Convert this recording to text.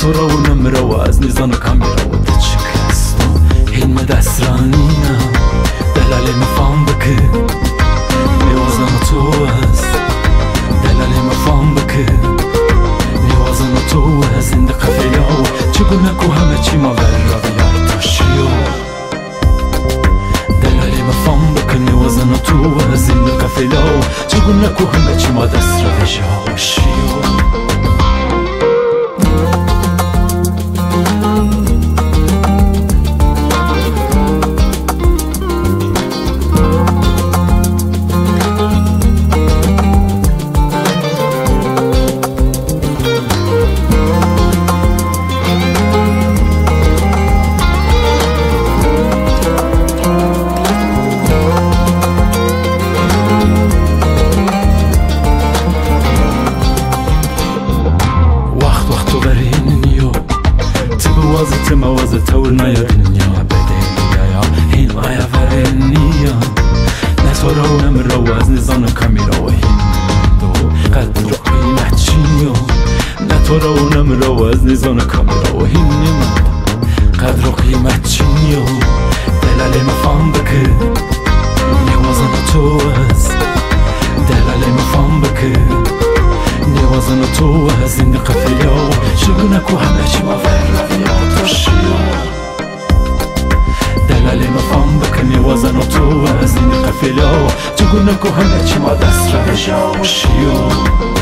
تو رو نمره و از نیزان کامیرا و دت شکستم هین دست رانینا دلالی مفهم بکه نیوازم تو است دلالی مفهم بکه نیوازم تو از این قفیا چگونه که همه چی ما ور بیار تاشیو دلالی مفهم بکه نیوازم تو از این قفیا چگونه که همه چی ما دست را بشاشیو موازه تور نیارنیا بدهیا یا هین آیا ورنیا نتورا و نمرا از نیزان کامیرا و هین دو قدر و قیمت چینیو نتورا و نمرا از نیزان کامیرا و هین نمد قدر و قیمت چینیو دلالی مفهم بکه نیوازن تو از دلالی مفهم بکه نیوازن تو از این قفلیا چگونه که همه چی ما ور تاشیو دلالی مفهم بکه نیوازن تو از این قفلیا چگونه که همه چی ما دست را بشاشیو